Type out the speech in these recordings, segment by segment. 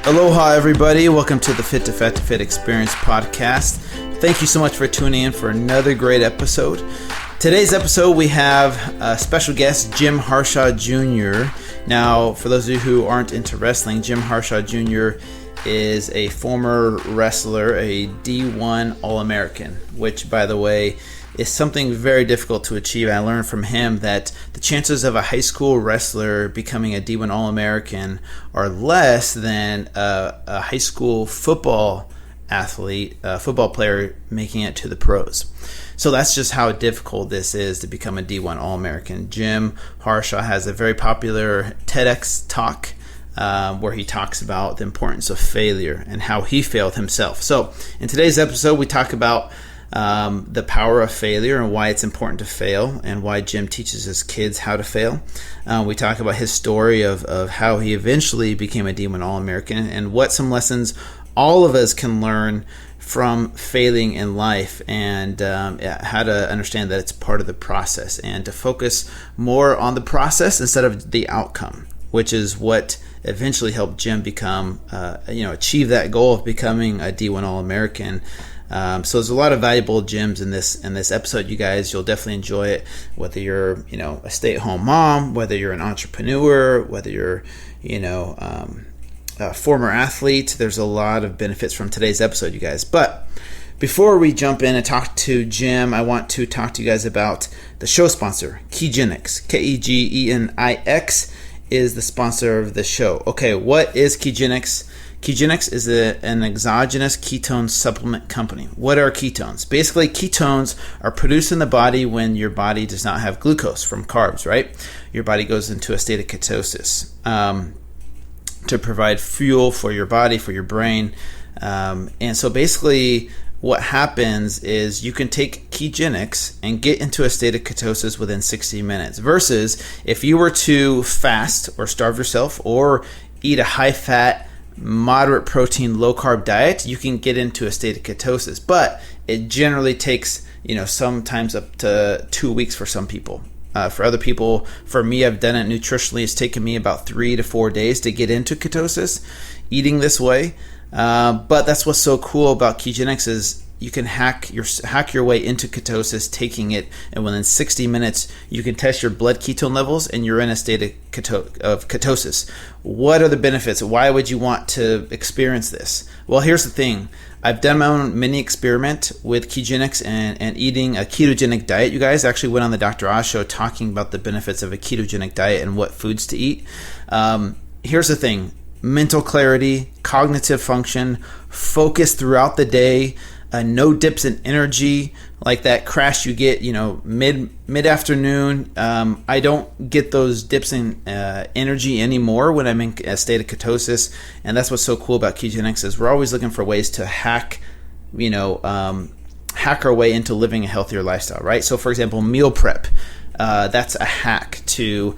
Aloha, everybody. Welcome to the Fit to Fat to Fit Experience podcast. Thank you so much for tuning in for another great episode. Today's episode, we have a special guest, Jim Harsha Jr. Now, for those of you who aren't into wrestling, Jim Harsha Jr. is a former wrestler, a D1 All-American, which, by the way, is something very difficult to achieve. I learned from him that the chances of a high school wrestler becoming a D1 All-American are less than a high school football athlete, football player making it to the pros. So that's just how difficult this is to become a D1 All-American. Jim Harsha has a very popular TEDx talk where he talks about the importance of failure and how he failed himself. So in today's episode, we talk about the power of failure and why it's important to fail and why Jim teaches his kids how to fail. We talk about his story of how he eventually became a D1 All-American and what some lessons all of us can learn from failing in life and how to understand that it's part of the process and to focus more on the process instead of the outcome, which is what eventually helped Jim become, achieve that goal of becoming a D1 All-American. So there's a lot of valuable gems in this episode, you guys. You'll definitely enjoy it, whether you're, a stay-at-home mom, whether you're an entrepreneur, whether you're, a former athlete. There's a lot of benefits from today's episode, you guys. But before we jump in and talk to Jim, I want to talk to you guys about the show sponsor, Ketogenic. Kegenix is the sponsor of the show. Okay, what is Ketogenic? Ketogenic is an exogenous ketone supplement company. What are ketones? Basically, ketones are produced in the body when your body does not have glucose from carbs, right? Your body goes into a state of ketosis to provide fuel for your body, for your brain. And so basically what happens is you can take Ketogenic and get into a state of ketosis within 60 minutes versus if you were to fast or starve yourself or eat a high-fat, moderate protein, low-carb diet, you can get into a state of ketosis. But it generally takes, sometimes up to 2 weeks for some people. For other people, for me, I've done it nutritionally. It's taken me about 3 to 4 days to get into ketosis, eating this way. But that's what's so cool about Ketogenic is you can hack your way into ketosis, taking it, and within 60 minutes, you can test your blood ketone levels, and you're in a state of ketosis. What are the benefits? Why would you want to experience this? Well, here's the thing. I've done my own mini experiment with Ketogenic and eating a ketogenic diet. You guys actually went on the Dr. Oz show talking about the benefits of a ketogenic diet and what foods to eat. Here's the thing. Mental clarity, cognitive function, focus throughout the day, no dips in energy, like that crash you get, mid-afternoon. I don't get those dips in energy anymore when I'm in a state of ketosis, and that's what's so cool about Ketogenic is we're always looking for ways to hack our way into living a healthier lifestyle, right? So, for example, meal prep, that's a hack to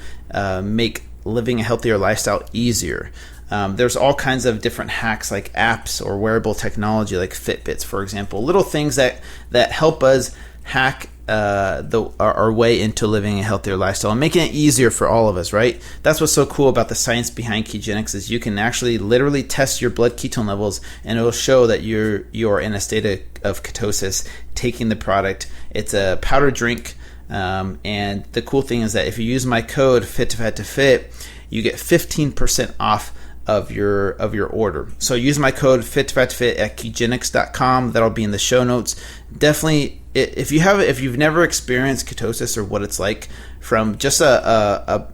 make living a healthier lifestyle easier. There's all kinds of different hacks like apps or wearable technology like Fitbits, for example. Little things that help us hack our way into living a healthier lifestyle and making it easier for all of us, right? That's what's so cool about the science behind Ketogenic is you can actually literally test your blood ketone levels and it'll show that you're in a state of ketosis taking the product. It's a powder drink. And the cool thing is that if you use my code FIT2FAT2FIT, you get 15% off of your order. So use my code FIT2FAT2FIT at Kegenix.com. That'll be in the show notes. Definitely, if you've never experienced ketosis or what it's like from just a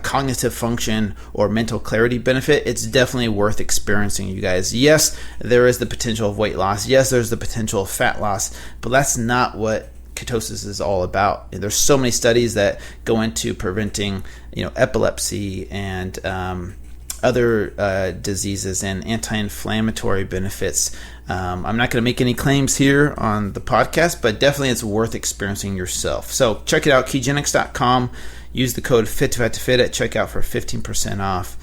cognitive function or mental clarity benefit, it's definitely worth experiencing, you guys. Yes, there is the potential of weight loss. Yes, there's the potential of fat loss, but that's not what ketosis is all about. There's so many studies that go into preventing, epilepsy and other diseases and anti-inflammatory benefits. I'm not going to make any claims here on the podcast, but definitely it's worth experiencing yourself. So check it out, Kegenix.com. Use the code FIT2FAT2FIT at checkout for 15% off.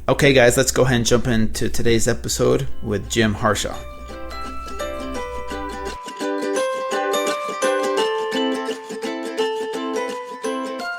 Okay, guys, let's go ahead and jump into today's episode with Jim Harsha.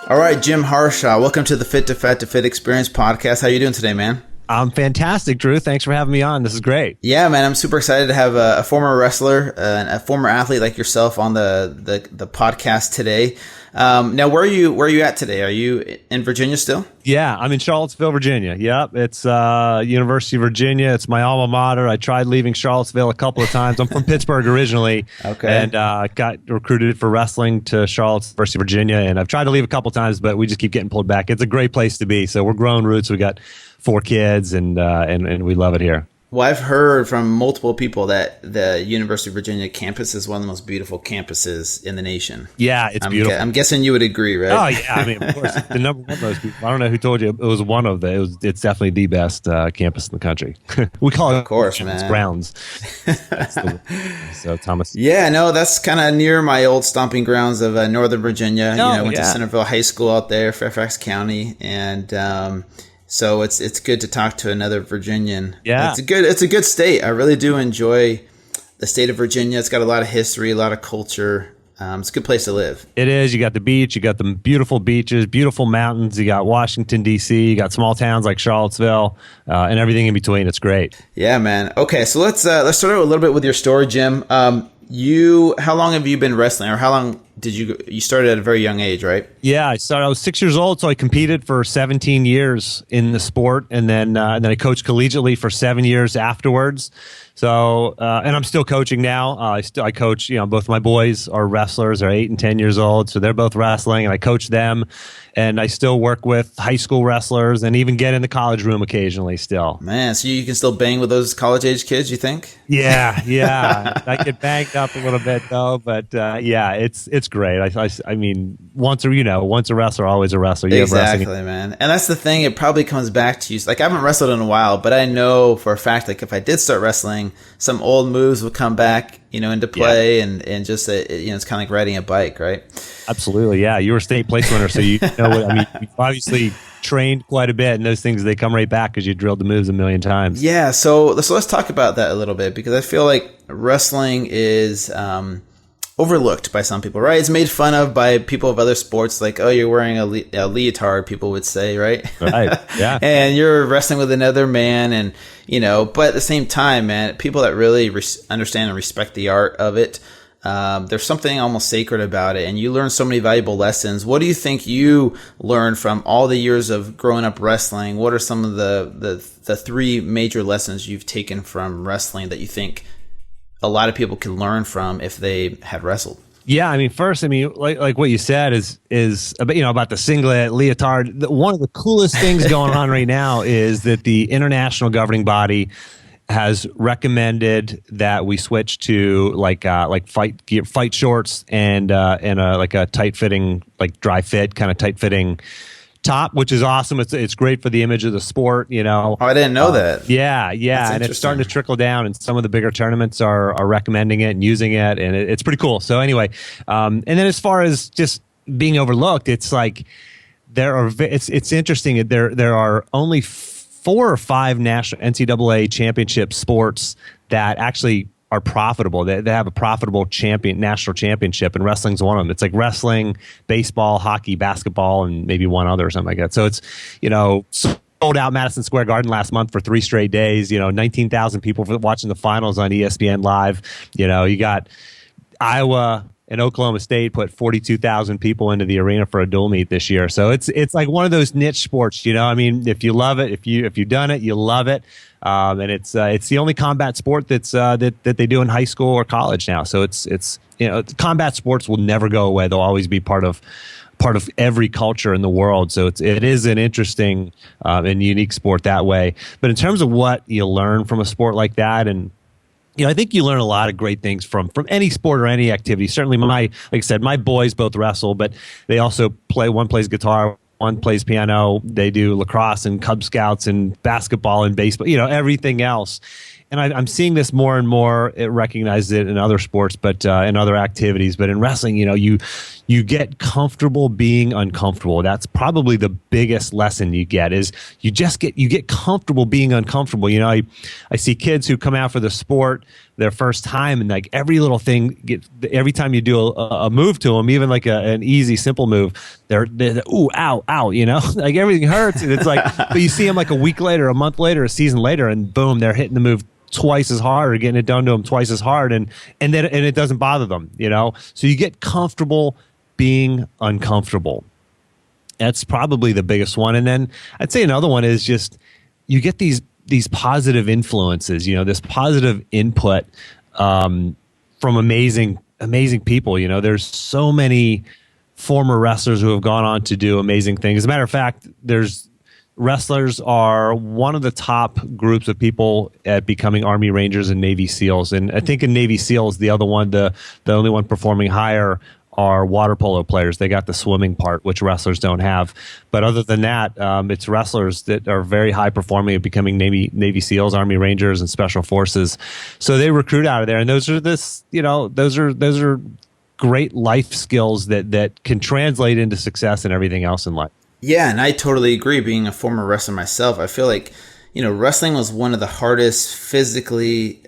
All right, Jim Harsha, welcome to the Fit to Fat to Fit Experience podcast. How are you doing today, man? I'm fantastic, Drew. Thanks for having me on. This is great. Yeah, man, I'm super excited to have a former wrestler and a former athlete like yourself on the podcast today. Now, where are you at today? Are you in Virginia still? Yeah, I'm in Charlottesville, Virginia. Yep, it's University of Virginia. It's my alma mater. I tried leaving Charlottesville a couple of times. I'm from Pittsburgh originally, and got recruited for wrestling to Charlotte, University of Virginia, and I've tried to leave a couple of times, but we just keep getting pulled back. It's a great place to be. So we're growing roots. We got 4 kids, and we love it here. Well, I've heard from multiple people that the University of Virginia campus is one of the most beautiful campuses in the nation. Yeah, it's beautiful. I'm guessing you would agree, right? Oh, yeah. I mean, of course, the number one most people. I don't know who told you it was one of the. It's definitely the best campus in the country. We call it, of course, man. Browns. So Thomas. Yeah, no, that's kind of near my old stomping grounds of Northern Virginia. I went to Centerville High School out there, Fairfax County, and so it's good to talk to another Virginian. Yeah, it's a good state. I really do enjoy the state of Virginia. It's got a lot of history, a lot of culture. It's a good place to live. It is. You got the beach. You got the beautiful beaches, beautiful mountains. You got Washington, D.C. You got small towns like Charlottesville, and everything in between. It's great. Yeah, man. Okay, so let's start out a little bit with your story, Jim. How long have you been wrestling, or how long did you started at a very young age, right? Yeah, I was 6 years old, so I competed for 17 years in the sport, and then I coached collegiately for 7 years afterwards. So, and I'm still coaching now. I coach, both my boys are wrestlers. They're 8 and 10 years old, so they're both wrestling, and I coach them. And I still work with high school wrestlers and even get in the college room occasionally still. Man, so you can still bang with those college-age kids, you think? Yeah. I get banged up a little bit, though. But, it's great. I mean, once a wrestler, always a wrestler. Exactly, man. And that's the thing. It probably comes back to you. Like, I haven't wrestled in a while, but I know for a fact, like, if I did start wrestling, some old moves would come back, into play, and just, it's kind of like riding a bike, right? Absolutely, yeah. You were a state place winner, so you know what I mean. You obviously trained quite a bit, and those things, they come right back because you drilled the moves a million times. Yeah, so let's talk about that a little bit, because I feel like wrestling is overlooked by some people, right? It's made fun of by people of other sports, like, oh, you're wearing a leotard, people would say, right? Right, yeah. And you're wrestling with another man, and, but at the same time, man, people that really understand and respect the art of it, there's something almost sacred about it, and you learn so many valuable lessons. What do you think you learned from all the years of growing up wrestling? What are some of the 3 major lessons you've taken from wrestling that you think a lot of people can learn from if they had wrestled? Yeah, I mean, first, like what you said is about the singlet, leotard. One of the coolest things going on right now is that the international governing body has recommended that we switch to like fight shorts and a tight fitting, like dry fit, kind of tight fitting top, which is awesome. It's great for the image of the sport, Oh, I didn't know that. Yeah, and it's starting to trickle down, and some of the bigger tournaments are recommending it and using it, and it's pretty cool. So anyway, and then as far as just being overlooked, it's like it's interesting. There are only 4 or 5 national NCAA championship sports that actually are profitable. They have a profitable national championship, and wrestling's one of them. It's like wrestling, baseball, hockey, basketball, and maybe one other or something like that. So it's, sold out Madison Square Garden last month for 3 straight days, 19,000 people watching the finals on ESPN Live. You got Iowa and Oklahoma State put 42,000 people into the arena for a dual meet this year. So it's like one of those niche sports, I mean, if you love it, if you've done it, you love it. And it's the only combat sport that they do in high school or college now. So it's combat sports will never go away. They'll always be part of every culture in the world. So it is an interesting and unique sport that way. But in terms of what you learn from a sport like that, and I think you learn a lot of great things from any sport or any activity. Certainly, like I said, my boys both wrestle, but they also play. One plays guitar, one plays piano. They do lacrosse and Cub Scouts and basketball and baseball. Everything else. and I'm seeing this more and more. It recognizes it in other sports, but in other activities. But in wrestling, you get comfortable being uncomfortable. That's probably the biggest lesson you get is you get comfortable being uncomfortable. I see kids who come out for the sport their first time, and like every little thing, every time you do a move to them, even like an easy, simple move, they're ooh, ow, ow, like everything hurts. And it's like, but you see them like a week later, a month later, a season later, and boom, they're hitting the move twice as hard or getting it done to them twice as hard, and it doesn't bother them, So you get comfortable being uncomfortable. That's probably the biggest one. And then I'd say another one is just you get these positive influences, this positive input from amazing people. There's so many former wrestlers who have gone on to do amazing things. As a matter of fact, wrestlers are one of the top groups of people at becoming Army Rangers and Navy SEALs. And I think in Navy SEALs, the only one performing higher are water polo players. They got the swimming part, which wrestlers don't have. But other than that, it's wrestlers that are very high performing at becoming Navy SEALs, Army Rangers, and Special Forces. So they recruit out of there, and those are great life skills that can translate into success and everything else in life. Yeah, and I totally agree. Being a former wrestler myself, I feel like wrestling was one of the hardest physical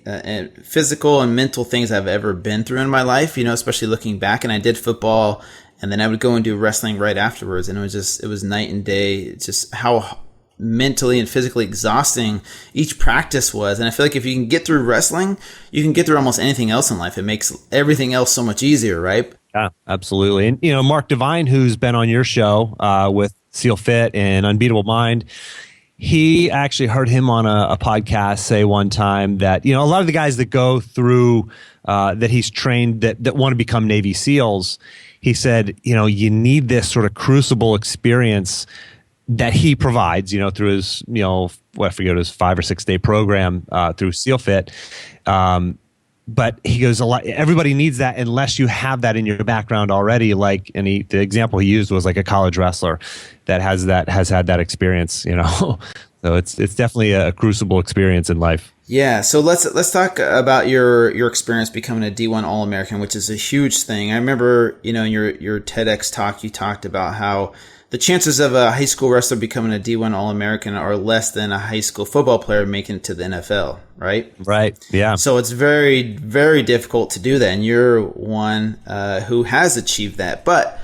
and mental things I've ever been through in my life, especially looking back. And I did football, and then I would go and do wrestling right afterwards. And it was night and day. It's just how mentally and physically exhausting each practice was. And I feel like if you can get through wrestling, you can get through almost anything else in life. It makes everything else so much easier, right? Yeah, absolutely. And, Mark Devine, who's been on your show with Seal Fit and Unbeatable Mind, he actually heard him on a podcast say one time that, a lot of the guys that go through that he's trained that want to become Navy SEALs, he said, you need this sort of crucible experience that he provides, through his, I forget, his 5 or 6 day program through SEAL Fit. But he goes, everybody needs that unless you have that in your background already. The example he used was like a college wrestler that has had that experience, So it's definitely a crucible experience in life. Yeah. So let's talk about your experience becoming a D1 All-American, which is a huge thing. I remember, in your TEDx talk, you talked about how the chances of a high school wrestler becoming a D1 All-American are less than a high school football player making it to the NFL, right? Right, yeah. So it's very, very difficult to do that, and you're one who has achieved that, but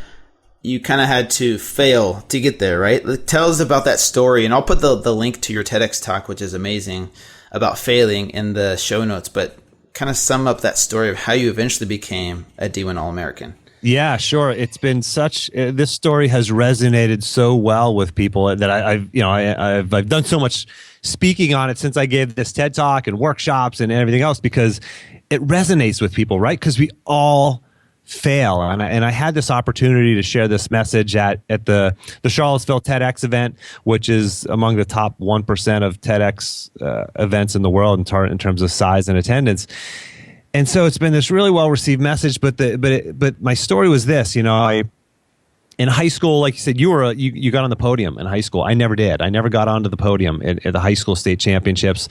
you kind of had to fail to get there, right? Tell us about that story, and I'll put the link to your TEDx talk, which is amazing, about failing in the show notes, but kind of sum up that story of how you eventually became a D1 All-American. Yeah, sure. It's been this story has resonated so well with people that I've done so much speaking on it since I gave this TED Talk and workshops and everything else, because it resonates with people, right? Because we all fail. And I had this opportunity to share this message at the Charlottesville TEDx event, which is among the top 1% of TEDx events in the world in terms of size and attendance. And so it's been this really well-received message, but my story was this, in high school, like you said, you got on the podium in high school. I never did. I never got onto the podium at the high school state championships,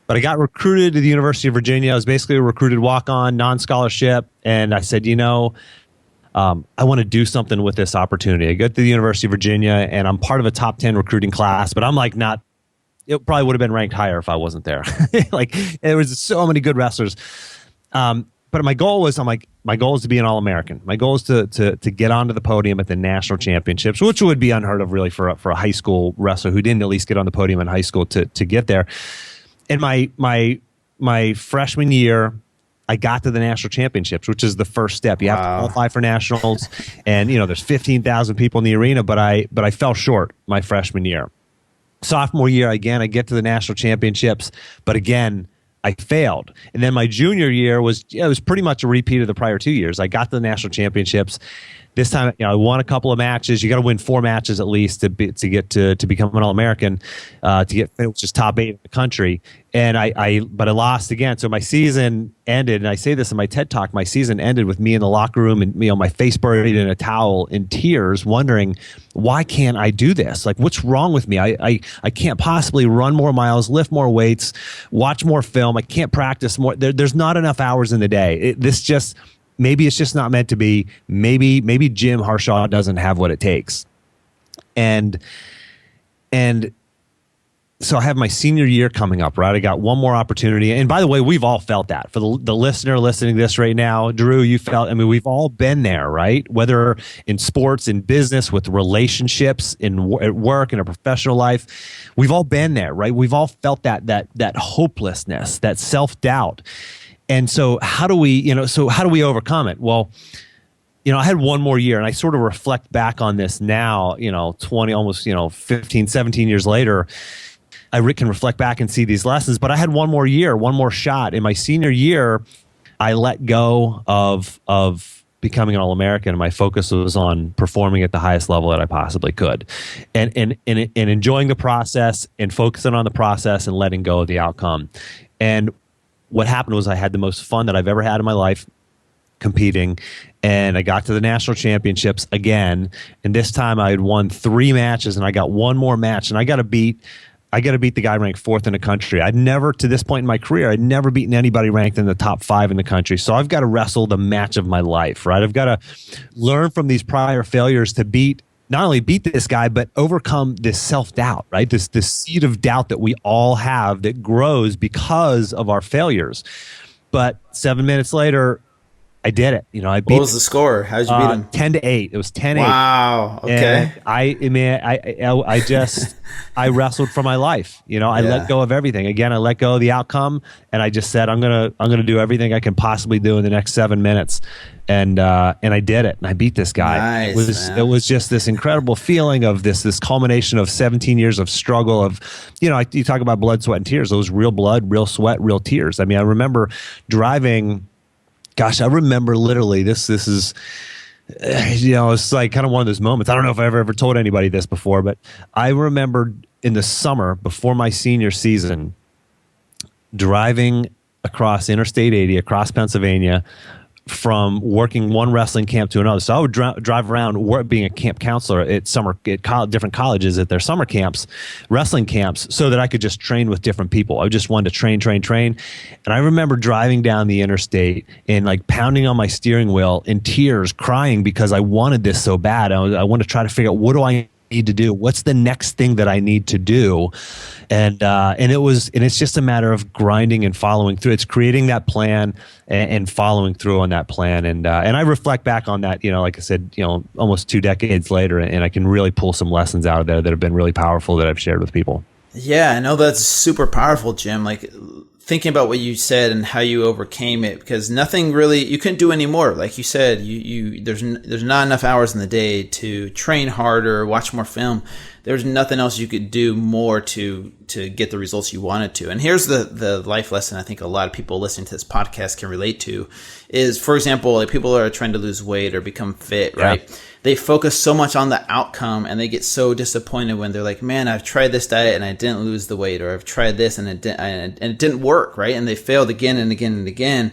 but I got recruited to the University of Virginia. I was basically a recruited walk-on, non-scholarship, and I said, I want to do something with this opportunity. I go to the University of Virginia, and I'm part of a top 10 recruiting class, but I'm like not. It probably would have been ranked higher if I wasn't there. There was so many good wrestlers. But my goal is to be an All-American. My goal is to get onto the podium at the national championships, which would be unheard of really for a high school wrestler who didn't at least get on the podium in high school to get there. And my freshman year, I got to the national championships, which is the first step. You have to qualify for nationals, and there's 15,000 people in the arena, but I fell short my freshman year. Sophomore year, again, I get to the national championships, but again, I failed. And then my junior year was pretty much a repeat of the prior 2 years. I got to the national championships. This time, I won a couple of matches. You got to win 4 matches at least to get to become an All-American, to get, which is top 8 in the country. And but I lost again. So my season ended, and I say this in my TED Talk, my season ended with me in the locker room and my face buried in a towel in tears, wondering, why can't I do this? Like, what's wrong with me? I can't possibly run more miles, lift more weights, watch more film. I can't practice more. There's not enough hours in the day. Maybe it's just not meant to be. Maybe Jim Harshaw doesn't have what it takes. And so I have my senior year coming up, right? I got one more opportunity. And by the way, we've all felt that. For the listener listening to this right now, Drew, we've all been there, right? Whether in sports, in business, with relationships, at work, in a professional life, we've all been there, right? We've all felt that hopelessness, that self-doubt. And so how do we overcome it? Well, I had one more year, and I sort of reflect back on this now, 20, almost, 15, 17 years later. I can reflect back and see these lessons, but I had one more year, one more shot. In my senior year, I let go of becoming an All-American, and my focus was on performing at the highest level that I possibly could, and enjoying the process and focusing on the process and letting go of the outcome. And what happened was I had the most fun that I've ever had in my life competing, and I got to the national championships again, and this time I had won 3 matches, and I got one more match, and I got to beat the guy ranked 4th in the country. I'd never, to this point in my career, I'd never beaten anybody ranked in the top 5 in the country. So I've got to wrestle the match of my life, right? I've got to learn from these prior failures to not only beat this guy, but overcome this self-doubt, right? This seed of doubt that we all have that grows because of our failures. But 7 minutes later, I did it. I beat. What was the score? How did you beat him? 10-8. It was 10-8. Wow. Okay. And I wrestled for my life. I let go of everything. Again, I let go of the outcome, and I just said, I'm gonna do everything I can possibly do in the next 7 minutes. And I did it, and I beat this guy. Nice, it was just this incredible feeling of this culmination of 17 years of struggle of, you talk about blood, sweat, and tears. Those real blood, real sweat, real tears. I mean, I remember driving. Gosh, I remember literally this is, it's like kind of one of those moments. I don't know if I ever told anybody this before, but I remember in the summer before my senior season, driving across Interstate 80, across Pennsylvania, from working one wrestling camp to another. So I would drive around being a camp counselor at different colleges at their summer camps, wrestling camps, so that I could just train with different people. I just wanted to train. And I remember driving down the interstate and like pounding on my steering wheel in tears, crying because I wanted this so bad. I wanted to try to figure out, what do I need to do? What's the next thing that I need to do? And it's just a matter of grinding and following through. It's creating that plan and following through on that plan. And I reflect back on that, like I said, almost 2 decades later, and I can really pull some lessons out of there that have been really powerful that I've shared with people. Yeah, I know that's super powerful, Jim. Like, thinking about what you said and how you overcame it, because nothing really, you couldn't do any more. Like you said, there's not enough hours in the day to train harder, watch more film. There's nothing else you could do more to get the results you wanted to. And here's the life lesson I think a lot of people listening to this podcast can relate to is, for example, like people are trying to lose weight or become fit, right? Yeah. They focus so much on the outcome, and they get so disappointed when they're like, man, I've tried this diet and I didn't lose the weight, or I've tried this and it didn't work, right? And they failed again and again and again.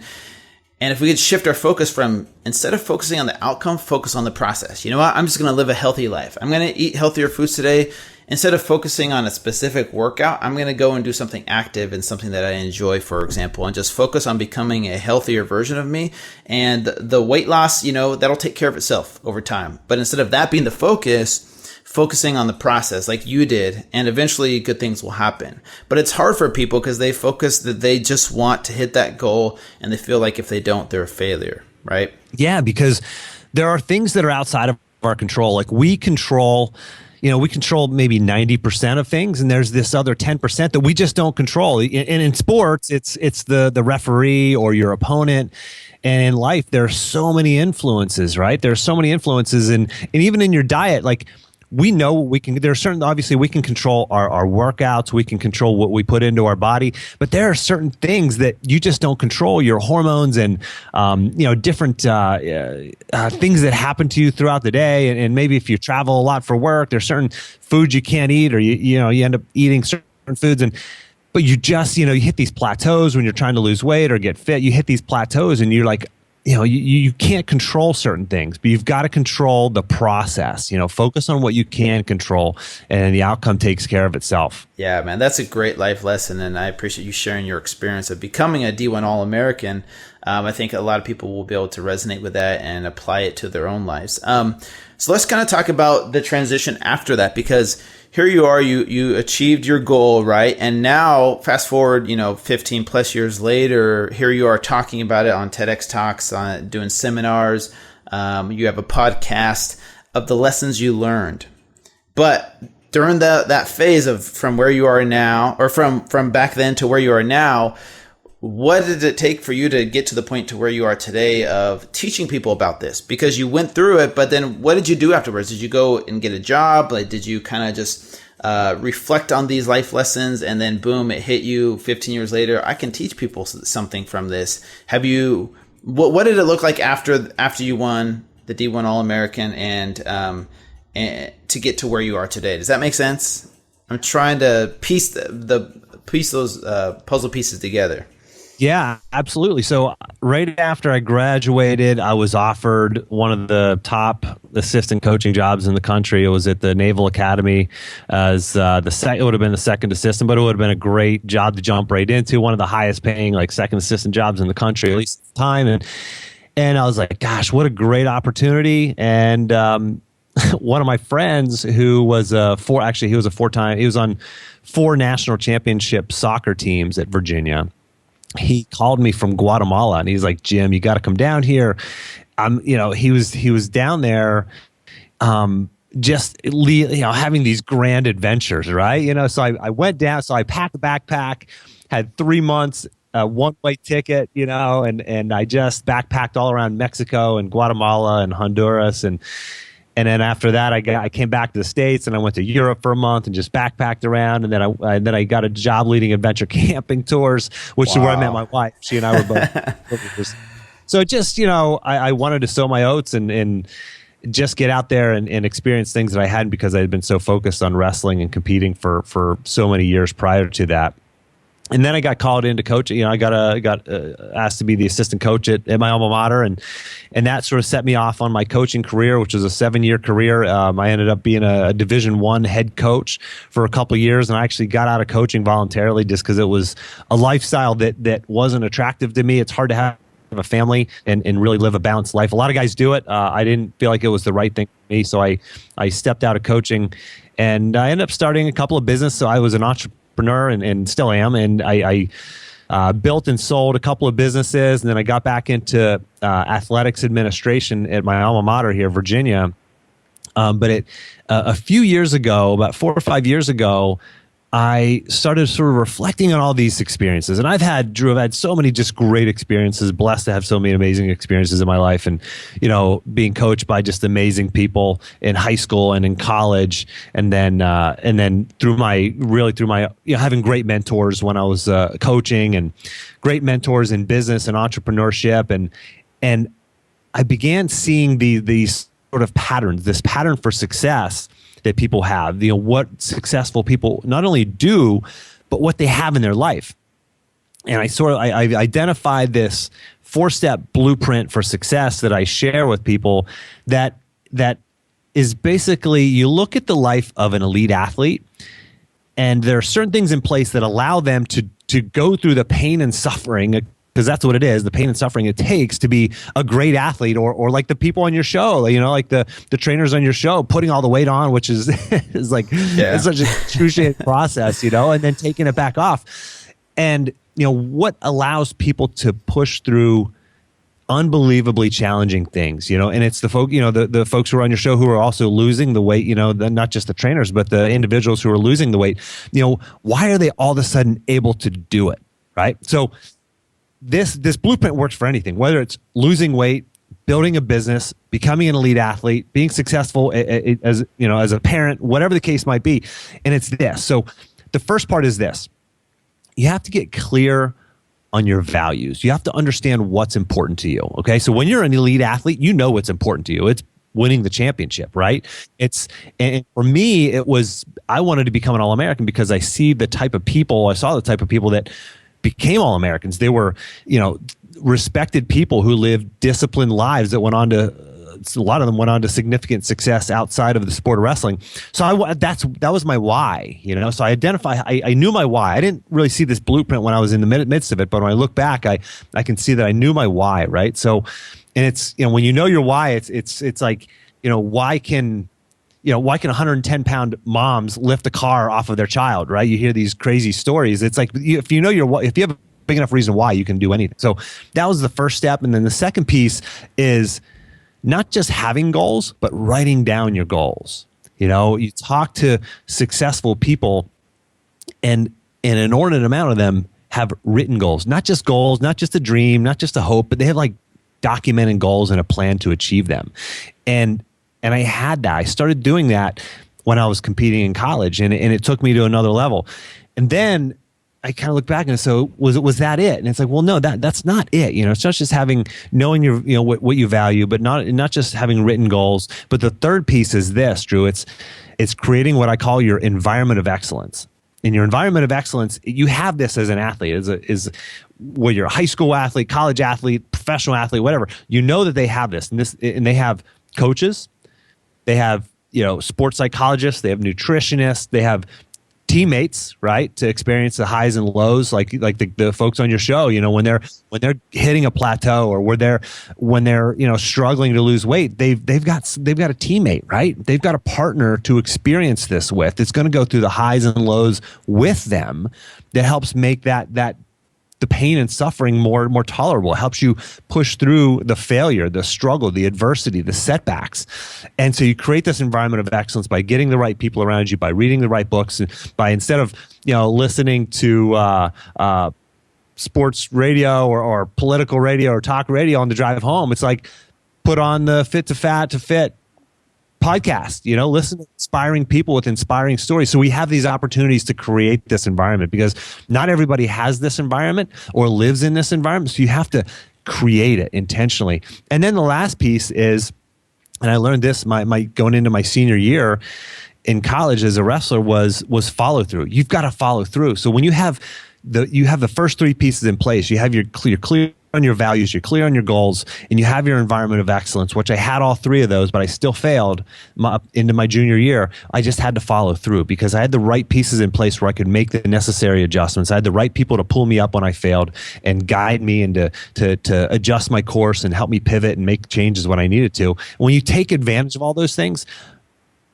And if we could shift our focus from, instead of focusing on the outcome, focus on the process. You know what? I'm just going to live a healthy life. I'm going to eat healthier foods today. Instead of focusing on a specific workout, I'm going to go and do something active and something that I enjoy, for example, and just focus on becoming a healthier version of me. And the weight loss, that'll take care of itself over time. But instead of that being the focus, focusing on the process like you did, and eventually good things will happen. But it's hard for people because they focus that they just want to hit that goal, and they feel like if they don't, they're a failure, right? Yeah, because there are things that are outside of our control. Like we control maybe 90% of things, and there's this other 10% that we just don't control. And in sports, it's the referee or your opponent. And in life, there are so many influences, right? There are so many influences, and even in your diet, like we know what we can, there's certain, obviously we can control our workouts, we can control what we put into our body, but there are certain things that you just don't control, your hormones and, different things that happen to you throughout the day. And maybe if you travel a lot for work, there's certain foods you can't eat, or you end up eating certain foods. But you just, you hit these plateaus when you're trying to lose weight or get fit. You hit these plateaus and you're like, you can't control certain things, but you've got to control the process. Focus on what you can control, and the outcome takes care of itself. Yeah, man, that's a great life lesson, and I appreciate you sharing your experience of becoming a D1 All-American. I think a lot of people will be able to resonate with that and apply it to their own lives. So let's kind of talk about the transition after that, because here you are, you achieved your goal, right? And now fast forward, 15 plus years later, here you are talking about it on TEDx Talks, doing seminars. You have a podcast of the lessons you learned. But during that phase of from where you are now, or from back then to where you are now, what did it take for you to get to the point to where you are today of teaching people about this? Because you went through it, but then what did you do afterwards? Did you go and get a job? Like, did you kind of just reflect on these life lessons, and then boom, it hit you 15 years later? I can teach people something from this. Have you? What did it look like after you won the D1 All-American and to get to where you are today? Does that make sense? I'm trying to piece those puzzle pieces together. Yeah, absolutely. So right after I graduated, I was offered one of the top assistant coaching jobs in the country. It was at the Naval Academy as it would have been the second assistant, but it would have been a great job to jump right into. One of the highest paying, like, second assistant jobs in the country, at least at the time. And I was like, gosh, what a great opportunity. And one of my friends who was he was on 4 national championship soccer teams at Virginia. He called me from Guatemala, and he's like, Jim, you got to come down here. He was down there, having these grand adventures, right? So I went down, so I packed a backpack, had 3 months, one-way ticket, and I just backpacked all around Mexico and Guatemala and Honduras, and then after that, I came back to the States, and I went to Europe for a month and just backpacked around. And then I got a job leading adventure camping tours, which is where I met my wife. She and I were both. So just, I wanted to sow my oats and just get out there and experience things that I hadn't, because I had been so focused on wrestling and competing for so many years prior to that. And then I got called into coaching. I got asked to be the assistant coach at my alma mater, and that sort of set me off on my coaching career, which was a 7-year career. I ended up being a Division I head coach for a couple of years, and I actually got out of coaching voluntarily just because it was a lifestyle that wasn't attractive to me. It's hard to have a family and really live a balanced life. A lot of guys do it. I didn't feel like it was the right thing for me, so I stepped out of coaching, and I ended up starting a couple of businesses. So I was an entrepreneur and still am, and I built and sold a couple of businesses, and then I got back into athletics administration at my alma mater here, Virginia. But a few years ago, about 4 or 5 years ago, I started sort of reflecting on all these experiences. And I've had so many just great experiences, blessed to have so many amazing experiences in my life. And, being coached by just amazing people in high school and in college. And then through my having great mentors when I was coaching, and great mentors in business and entrepreneurship. And I began seeing these sort of patterns, this pattern for success that people have, what successful people not only do, but what they have in their life. And I identified this 4-step blueprint for success that I share with people that is basically, you look at the life of an elite athlete, and there are certain things in place that allow them to go through the pain and suffering, because that's what it is, the pain and suffering it takes to be a great athlete, or like the people on your show, like the trainers on your show, putting all the weight on, which is it's such a excruciating process, and then taking it back off. And, what allows people to push through unbelievably challenging things, and it's the folks who are on your show who are also losing the weight, not just the trainers, but the individuals who are losing the weight, why are they all of a sudden able to do it? Right. So this blueprint works for anything, whether it's losing weight, building a business, becoming an elite athlete, being successful as as a parent, whatever the case might be. And it's this. So the first part is this. You have to get clear on your values. You have to understand what's important to you. Okay. So when you're an elite athlete, you know what's important to you. It's winning the championship, right? And for me, I wanted to become an All-American because I saw the type of people that became All-Americans. They were, respected people who lived disciplined lives that went on to, a lot of them went on to significant success outside of the sport of wrestling. So that was my why, So I knew my why. I didn't really see this blueprint when I was in the midst of it, but when I look back, I can see that I knew my why, right? So, and it's, when you know your why, it's like, why can 110-pound moms lift a car off of their child, right? You hear these crazy stories. It's like, if you have a big enough reason why, you can do anything. So that was the first step. And then the second piece is not just having goals, but writing down your goals. You talk to successful people, and an inordinate amount of them have written goals, not just a dream, not just a hope, but they have like documented goals and a plan to achieve them. And I had that. I started doing that when I was competing in college, and it took me to another level. And then I kind of look back and so was that it? And it's like, well, no, that's not it. It's not just knowing your, what you value, but not just having written goals. But the third piece is this, Drew. It's creating what I call your environment of excellence. In your environment of excellence, you have this as an athlete, whether you're a high school athlete, college athlete, professional athlete, whatever. You know that they have this, and they have coaches, they have sports psychologists, they have nutritionists, they have teammates, right, to experience the highs and lows, like the folks on your show, when they're hitting a plateau, or when they're struggling to lose weight, they've got a teammate, right? They've got a partner to experience this with. It's going to go through the highs and lows with them. That helps make that the pain and suffering more tolerable. It helps you push through the failure, the struggle, the adversity, the setbacks. And so you create this environment of excellence by getting the right people around you, by reading the right books, and by, instead of listening to sports radio or political radio or talk radio on the drive home, it's like put on the Fit to Fat to Fit podcast, listen to inspiring people with inspiring stories. So we have these opportunities to create this environment, because not everybody has this environment or lives in this environment. So you have to create it intentionally. And then the last piece is, and I learned this my going into my senior year in college as a wrestler, was follow through. You've got to follow through. So when you have the first three pieces in place, you're clear on your values, you're clear on your goals, and you have your environment of excellence, which I had all three of those, but I still failed into my junior year. I just had to follow through because I had the right pieces in place where I could make the necessary adjustments. I had the right people to pull me up when I failed and guide me and to adjust my course and help me pivot and make changes when I needed to. When you take advantage of all those things,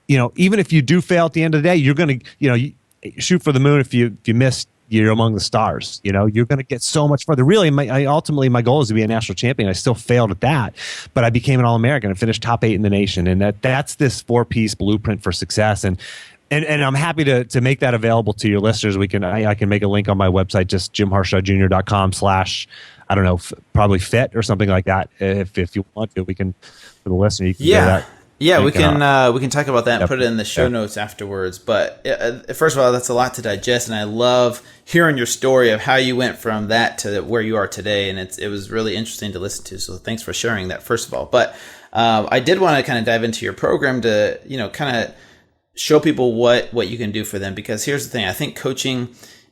even if you do fail at the end of the day, you're going to, shoot for the moon. If you miss, you're among the stars. You're going to get so much further. Really, ultimately, my goal is to be a national champion. I still failed at that, but I became an All-American. I finished top 8 in the nation, and that's this 4-piece blueprint for success. And I'm happy to make that available to your listeners. I can make a link on my website, just jimharshawjr.com/ I don't know, probably fit or something like that. If you want to, we can, for the listener, you can get that. Yeah, we can talk about that and put it in the show notes afterwards. But first of all, that's a lot to digest, and I love hearing your story of how you went from that to where you are today, and it was really interesting to listen to. So thanks for sharing that, first of all. But I did want to kind of dive into your program to kind of show people what you can do for them, because here's the thing: I think coaching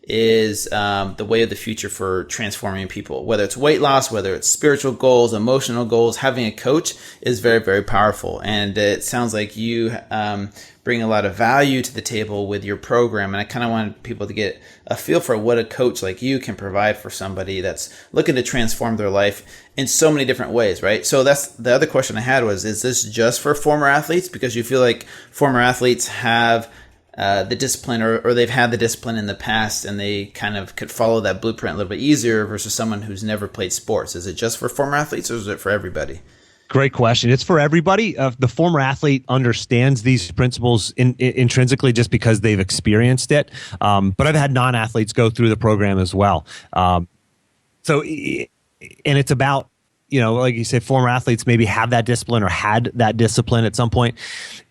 is the way of the future for transforming people, whether it's weight loss, whether it's spiritual goals, emotional goals. Having a coach is very, very powerful. And it sounds like you bring a lot of value to the table with your program. And I kind of want people to get a feel for what a coach like you can provide for somebody that's looking to transform their life in so many different ways, right? So that's the other question I had was, is this just for former athletes? Because you feel like former athletes have the discipline, or they've had the discipline in the past, and they kind of could follow that blueprint a little bit easier versus someone who's never played sports. Is it just for former athletes, or is it for everybody? Great question. It's for everybody. The former athlete understands these principles intrinsically just because they've experienced it. But I've had non-athletes go through the program as well. And it's about like you say, former athletes maybe have that discipline or had that discipline at some point.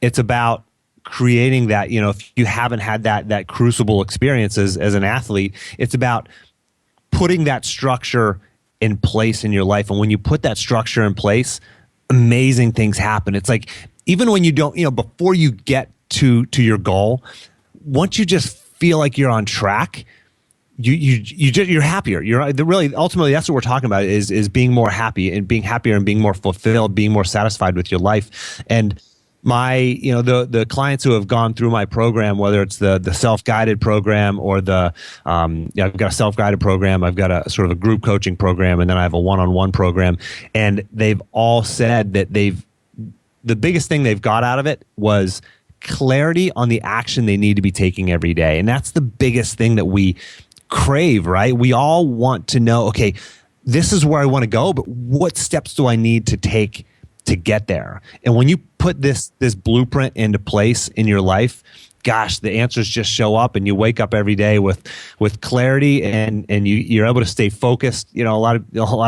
It's about creating that, if you haven't had that crucible experience as an athlete, it's about putting that structure in place in your life. And when you put that structure in place, amazing things happen. It's like, even when you don't, before you get to your goal, once you just feel like you're on track, you're happier. You're really, ultimately, that's what we're talking about is being more happy and being happier and being more fulfilled, being more satisfied with your life. And my, the clients who have gone through my program, whether it's the self-guided program or I've got a self-guided program, I've got a sort of a group coaching program, and then I have a one-on-one program. And they've all said that the biggest thing they've got out of it was clarity on the action they need to be taking every day. And that's the biggest thing that we crave, right? We all want to know, okay, this is where I want to go, but what steps do I need to take to get there? And when you put this blueprint into place in your life, gosh, the answers just show up, and you wake up every day with clarity, and you're able to stay focused. A lot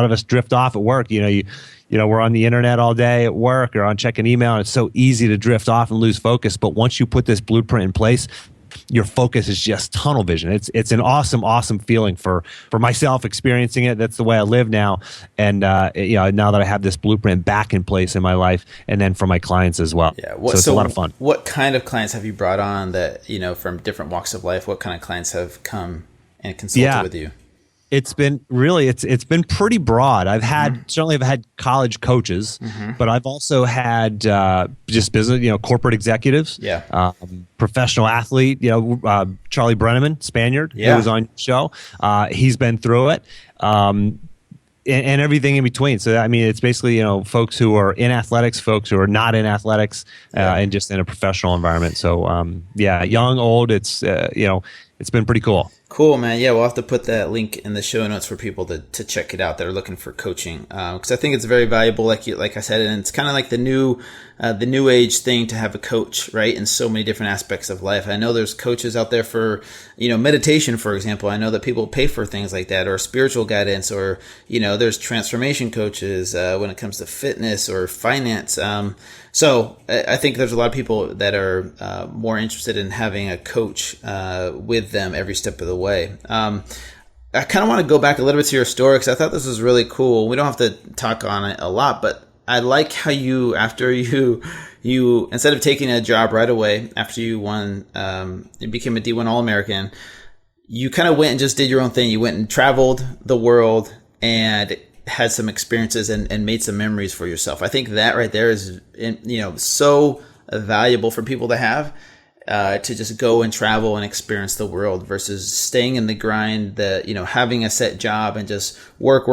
of us drift off at work. We're on the internet all day at work or on checking email, and it's so easy to drift off and lose focus. But once you put this blueprint in place, your focus is just tunnel vision. It's an awesome feeling for myself experiencing it. That's the way I live now. And now that I have this blueprint back in place in my life, and then for my clients as well. Yeah. So it's a lot of fun. What kind of clients have you brought on that, from different walks of life? What kind of clients have come and consulted with you? It's been it's been pretty broad. I've had college coaches, but I've also had just business, corporate executives, professional athlete, Charlie Brenneman, Spaniard, who was on your show. He's been through it, and everything in between. So, I mean, it's basically, folks who are in athletics, folks who are not in athletics, and just in a professional environment. So, young, old, it's been pretty cool. Cool, man. Yeah, we'll have to put that link in the show notes for people to check it out that are looking for coaching, because I think it's very valuable. Like I said, and it's kind of like the new age thing to have a coach, right? In so many different aspects of life. I know there's coaches out there for meditation, for example. I know that people pay for things like that, or spiritual guidance, or there's transformation coaches when it comes to fitness or finance. So I think there's a lot of people that are more interested in having a coach with them every step of the way. I kind of want to go back a little bit to your story, because I thought this was really cool. We don't have to talk on it a lot, but I like how you, after you instead of taking a job right away after you won, you became a D1 All-American, you kind of went and just did your own thing. You went and traveled the world and had some experiences and made some memories for yourself. I think that right there is, so valuable for people to have, to just go and travel and experience the world versus staying in the grind, having a set job and just work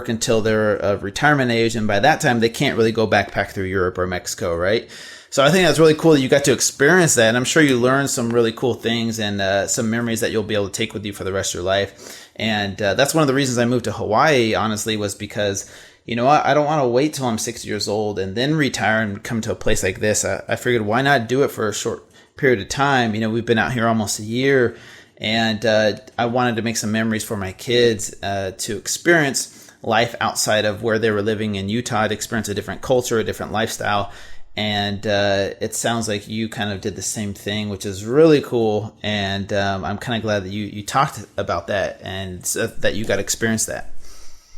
until they're of retirement age. And by that time, they can't really go backpack through Europe or Mexico, right? So I think that's really cool that you got to experience that. And I'm sure you learned some really cool things and some memories that you'll be able to take with you for the rest of your life. And that's one of the reasons I moved to Hawaii, honestly, was because, I don't want to wait till I'm 60 years old and then retire and come to a place like this. I figured, why not do it for a short period of time? We've been out here almost a year, and I wanted to make some memories for my kids to experience life outside of where they were living in Utah, to experience a different culture, a different lifestyle. And it sounds like you kind of did the same thing, which is really cool. And I'm kind of glad that you talked about that and that you got to experience that.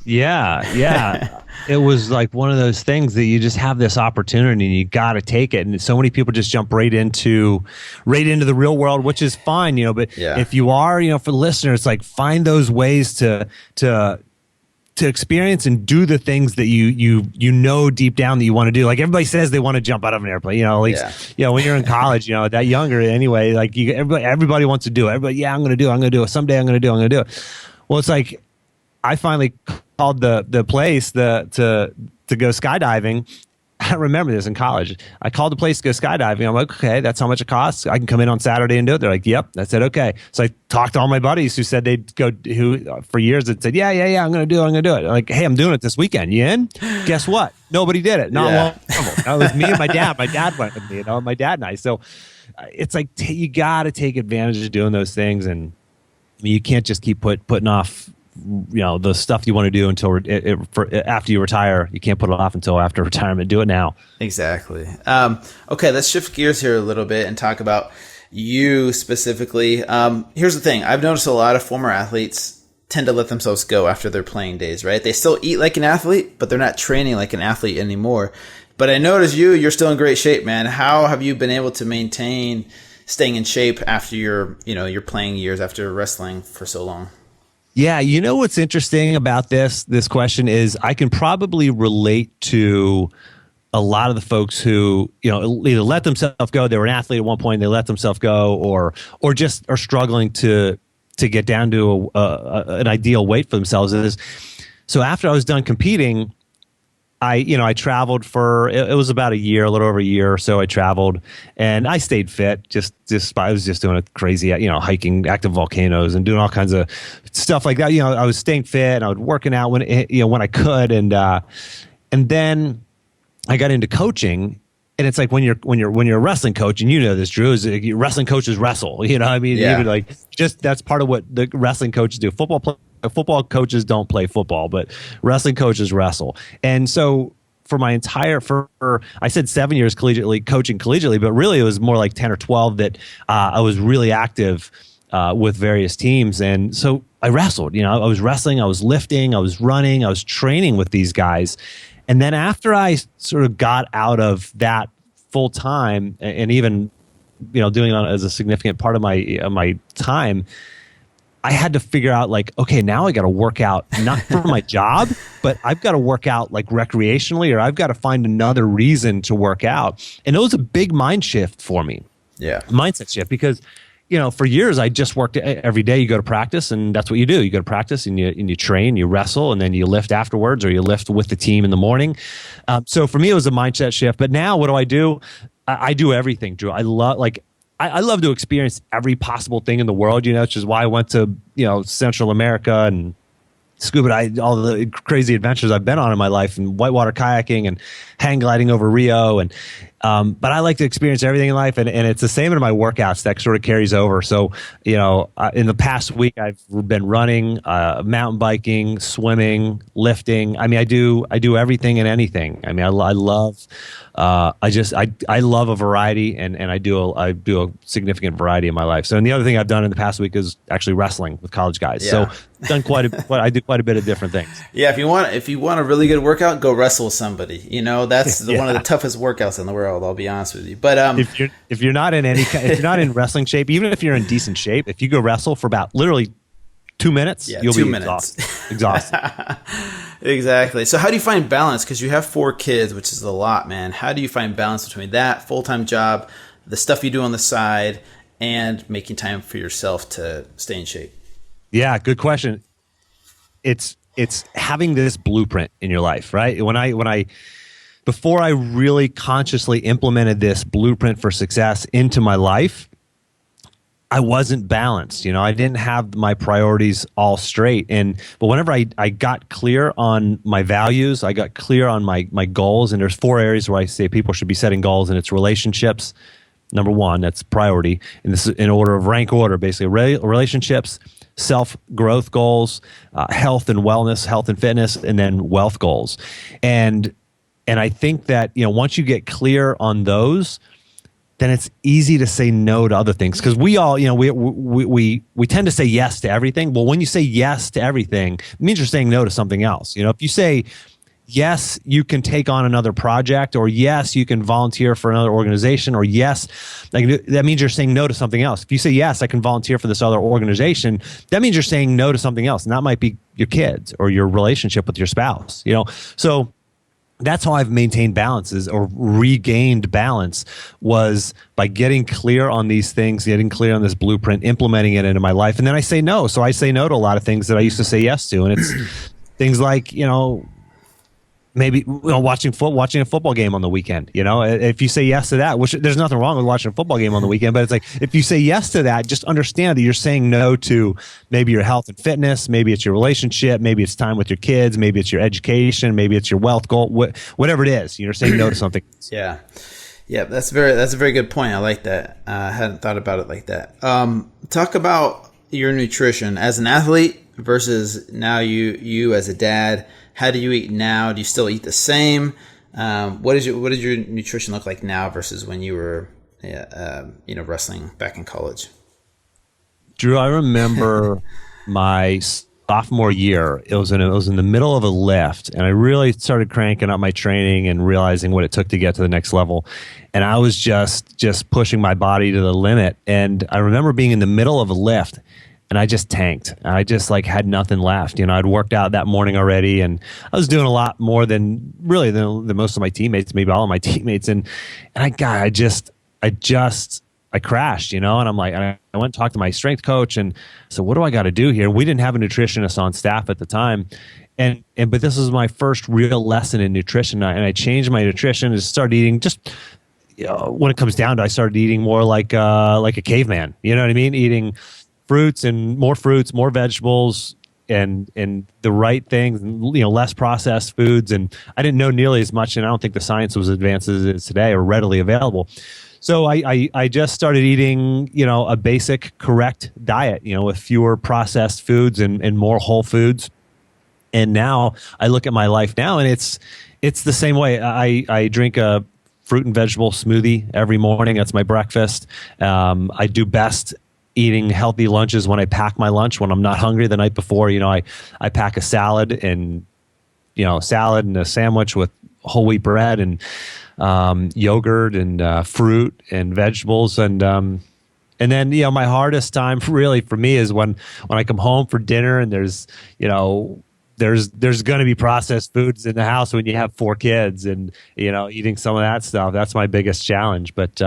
Yeah. It was like one of those things that you just have this opportunity and you got to take it. And so many people just jump right into the real world, which is fine, but if you are, for the listeners, like, find those ways to experience and do the things that you know deep down that you want to do. Like, everybody says they want to jump out of an airplane, when you're in college, that younger anyway, like, everybody wants to do it. Everybody, I'm going to do it. Someday I'm going to do it. Well, it's like, I finally called the place to go skydiving. I remember this in college. I called the place to go skydiving. I'm like, okay, that's how much it costs. I can come in on Saturday and do it. They're like, yep. I said, okay. So I talked to all my buddies who said they'd go, who for years had said, yeah, I'm going to do it. I'm like, hey, I'm doing it this weekend. You in? Guess what? Nobody did it. Not one. It was me and my dad. My dad went with me, my dad and I. So it's like, you got to take advantage of doing those things. And you can't just keep putting off the stuff you want to do until after you retire. You can't put it off until after retirement. Do it now. Exactly. Okay, let's shift gears here a little bit and talk about you specifically. Here's the thing. I've noticed a lot of former athletes tend to let themselves go after their playing days, right? They still eat like an athlete, but they're not training like an athlete anymore. But I notice you're still in great shape, man. How have you been able to maintain staying in shape after your playing years, after wrestling for so long? Yeah, what's interesting about this question is I can probably relate to a lot of the folks who, either let themselves go, they were an athlete at one point, they let themselves go, or just are struggling to get down to an ideal weight for themselves. So after I was done competing, I traveled for, it was about a year, a little over a year or so. I traveled and I stayed fit. I was just doing a crazy, hiking active volcanoes and doing all kinds of stuff like that. I was staying fit and I was working out when I could. And then I got into coaching. And it's like when you're a wrestling coach, and this, Drew, is wrestling coaches wrestle. Even that's part of what the wrestling coaches do. Football coaches don't play football, but wrestling coaches wrestle. And so for my I said 7 years coaching collegiately, but really it was more like 10 or 12 that I was really active with various teams. And so I wrestled. I was wrestling, I was lifting, I was running, I was training with these guys. And then after I sort of got out of that full time, and even doing it as a significant part of my time, I had to figure out okay, now I got to work out not for my job, but I've got to work out recreationally, or I've got to find another reason to work out. And it was a big mind shift for me. Yeah, mindset shift, because for years I just worked every day. You go to practice, and that's what you do. You go to practice, and you train, you wrestle, and then you lift afterwards, or you lift with the team in the morning. So for me, it was a mindset shift. But now, what do? I do everything, Drew. I love to experience every possible thing in the world. Which is why I went to Central America and scuba dive, all the crazy adventures I've been on in my life, and whitewater kayaking and hang gliding over Rio. And but I like to experience everything in life, and it's the same in my workouts. That sort of carries over. So in the past week, I've been running, mountain biking, swimming, lifting. I do everything and anything. I love I love a variety, and I do a significant variety in my life. So, and the other thing I've done in the past week is actually wrestling with college guys. Yeah. So done I do quite a bit of different things. Yeah, if you want a really good workout, go wrestle with somebody. That's one of the toughest workouts in the world. I'll be honest with you. But if you're not in wrestling shape, even if you're in decent shape, if you go wrestle for about literally 2 minutes, you'll be exhausted. Exactly. So how do you find balance? Because you have 4 kids, which is a lot, man. How do you find balance between that full-time job, the stuff you do on the side, and making time for yourself to stay in shape? Yeah, good question. It's having this blueprint in your life, right? Before I really consciously implemented this blueprint for success into my life, I wasn't balanced. I didn't have my priorities all straight. But whenever I got clear on my values, I got clear on my goals, and there's 4 areas where I say people should be setting goals, and it's relationships. Number 1, that's priority. And this is in rank order, basically. Relationships, self-growth goals, health and wellness, health and fitness, and then wealth goals. And I think that, once you get clear on those, then it's easy to say no to other things, because we all, we tend to say yes to everything. Well, when you say yes to everything, it means you're saying no to something else. If you say yes, you can take on another project, or yes, you can volunteer for another organization, or yes, that means you're saying no to something else. If you say yes, I can volunteer for this other organization, that means you're saying no to something else, and that might be your kids or your relationship with your spouse. So that's how I've maintained balances, or regained balance, was by getting clear on these things, getting clear on this blueprint, implementing it into my life. And then I say no. So I say no to a lot of things that I used to say yes to. And it's things like, maybe watching a football game on the weekend. If you say yes to that, which there's nothing wrong with watching a football game on the weekend, but it's like, if you say yes to that, just understand that you're saying no to maybe your health and fitness, maybe it's your relationship, maybe it's time with your kids, maybe it's your education, maybe it's your wealth goal, whatever it is, you're saying no to something. Yeah, that's a very good point. I like that. I hadn't thought about it like that. Talk about your nutrition as an athlete versus now you as a dad? How do you eat now? Do you still eat the same? What does your nutrition look like now versus when you were wrestling back in college? Drew, I remember my sophomore year. It was in the middle of a lift, and I really started cranking up my training and realizing what it took to get to the next level. And I was just pushing my body to the limit. And I remember being in the middle of a lift, and I just tanked. I just had nothing left. I'd worked out that morning already, and I was doing a lot more than most of my teammates, maybe all of my teammates. And I crashed, and I'm like, I went and talked to my strength coach, and so what do I got to do here? We didn't have a nutritionist on staff at the time. But this was my first real lesson in nutrition. And I changed my nutrition and started eating just, when it comes down to it, I started eating more like a caveman. You know what I mean? Eating fruits, more vegetables, and the right things, less processed foods. And I didn't know nearly as much, and I don't think the science was advanced as it is today or readily available. So I just started eating, a basic correct diet, with fewer processed foods and more whole foods. And now I look at my life now, and it's the same way. I drink a fruit and vegetable smoothie every morning. That's my breakfast. I do best eating healthy lunches when I pack my lunch, when I'm not hungry the night before. I pack a salad and a sandwich with whole wheat bread and yogurt and fruit and vegetables. And then, my hardest time really for me is when I come home for dinner and there's going to be processed foods in the house when you have 4 kids, and eating some of that stuff. That's my biggest challenge. But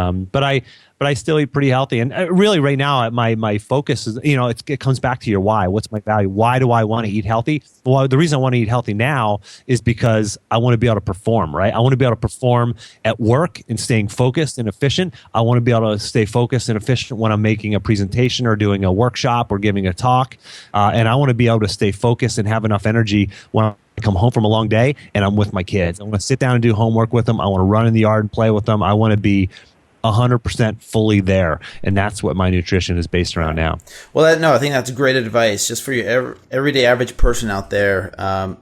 I still eat pretty healthy. And really right now my focus is, it comes back to your why. What's my value? Why do I want to eat healthy? Well, the reason I want to eat healthy now is because I want to be able to perform, right? I want to be able to perform at work and staying focused and efficient. I want to be able to stay focused and efficient when I'm making a presentation or doing a workshop or giving a talk. And I want to be able to stay focused and have enough energy when I come home from a long day and I'm with my kids. I want to sit down and do homework with them. I want to run in the yard and play with them. I want to be 100% fully there, and that's what my nutrition is based around now. Well, I think that's great advice just for your everyday average person out there.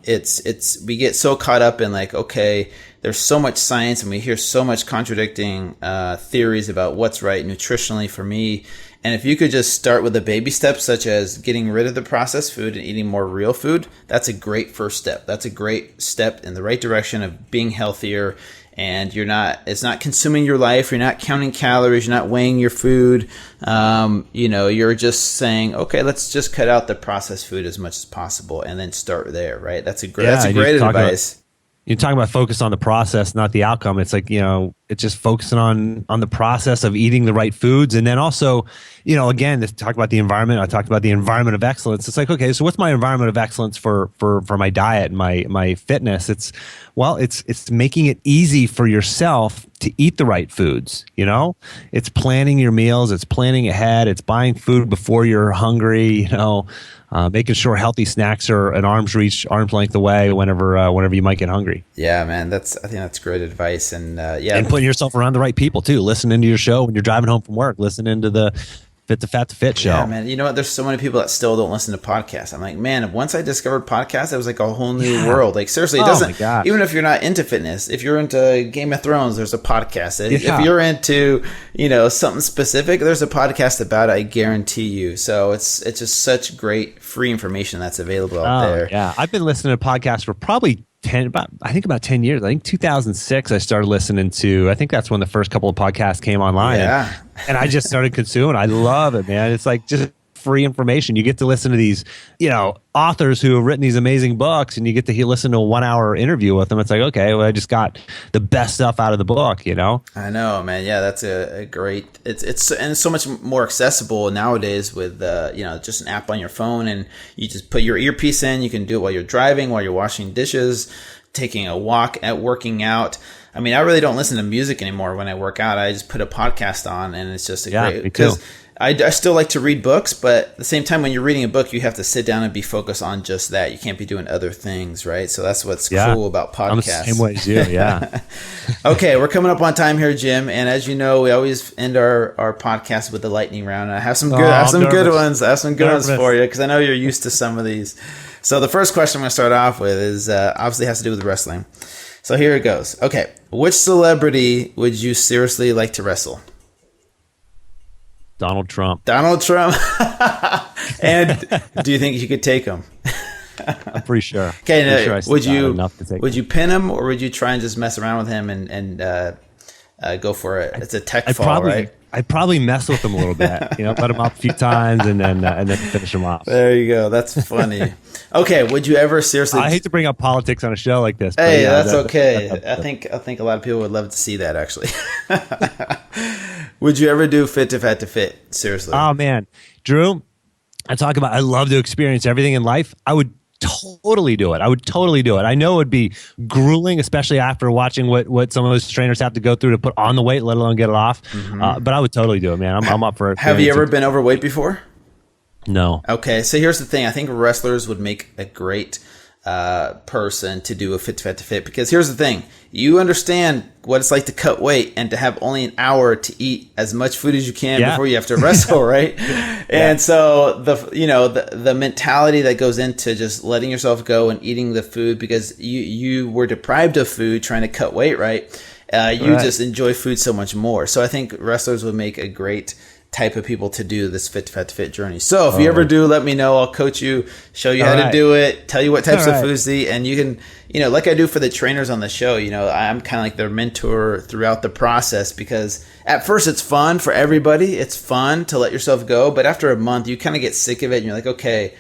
We get so caught up in okay, there's so much science and we hear so much contradicting theories about what's right nutritionally for me. And if you could just start with the baby steps, such as getting rid of the processed food and eating more real food, that's a great first step. That's a great step in the right direction of being healthier. And it's not consuming your life. You're not counting calories. You're not weighing your food. You're just saying, okay, let's just cut out the processed food as much as possible and then start there, right? That's a great advice. You're talking about focus on the process, not the outcome. It's it's just focusing on the process of eating the right foods. And then also, again, talk about the environment. I talked about the environment of excellence. It's okay, so what's my environment of excellence for my diet and my fitness? It's making it easy for yourself to eat the right foods. It's planning your meals. It's planning ahead. It's buying food before you're hungry, making sure healthy snacks are an arm's length away whenever you might get hungry. Yeah, man, I think that's great advice. And and putting yourself around the right people too. Listening to your show when you're driving home from work. Listening to the Fit to Fat to Fit show. Yeah, man. You know what? There's so many people that still don't listen to podcasts. I'm like, man, once I discovered podcasts, it was like a whole new world. Seriously, it doesn't. Even if you're not into fitness, if you're into Game of Thrones, there's a podcast. If you're into something specific, there's a podcast about it. I guarantee you. So it's just such great free information that's available out there. Yeah, I've been listening to podcasts for probably about 10 years. I think 2006 I started listening to, I think that's when the first couple of podcasts came online. Yeah. And I just started consuming. I love it, man. It's just free information. You get to listen to these, authors who have written these amazing books, and you get to listen to a 1-hour interview with them. It's okay, well, I just got the best stuff out of the book, I know, man. Yeah, that's a great, it's so much more accessible nowadays with, just an app on your phone, and you just put your earpiece in. You can do it while you're driving, while you're washing dishes, taking a walk, working out. I really don't listen to music anymore when I work out. I just put a podcast on, and it's just great, because I still like to read books, but at the same time, when you're reading a book, you have to sit down and be focused on just that. You can't be doing other things, right? So that's what's cool about podcasts. I'm the same way as you, yeah. Okay, we're coming up on time here, Jim. And as you know, we always end our podcast with the lightning round. And I have some good, good ones. I have some good ones for you because I know you're used to some of these. So the first question I'm going to start off with is obviously has to do with wrestling. So here it goes. Okay, which celebrity would you seriously like to wrestle? Donald Trump. Donald Trump. And do you think you could take him? I'm pretty sure. Okay, now, would you pin him, or would you try and just mess around with him and go for it? It's a tech fall, right? I'd probably mess with him a little bit, let him up a few times and then finish him off. There you go. That's funny. Okay, would you ever seriously? I hate to bring up politics on a show like this. Hey, that's okay. I think a lot of people would love to see that actually. Would you ever do fit to fat to fit? Seriously? Oh man, Drew, I love to experience everything in life. I would totally do it. I know it would be grueling, especially after watching what some of those trainers have to go through to put on the weight, let alone get it off. Mm-hmm. But I would totally do it, man. I'm up for it. Have you ever been overweight before? No. Okay, so here's the thing. I think wrestlers would make a great person to do a fit to fat to fit, because here's the thing. You understand what it's like to cut weight and to have only an hour to eat as much food as you can before you have to wrestle, right? And so the mentality that goes into just letting yourself go and eating the food because you were deprived of food trying to cut weight, right? Just enjoy food so much more. So I think wrestlers would make a great type of people to do this fit to fat to fit journey. So if you ever do, let me know. I'll coach you, show you how to do it, tell you what types of foods to eat, and you can, like I do for the trainers on the show, I'm kind of like their mentor throughout the process, because at first it's fun for everybody. It's fun to let yourself go, but after a month you kind of get sick of it and you're like, okay,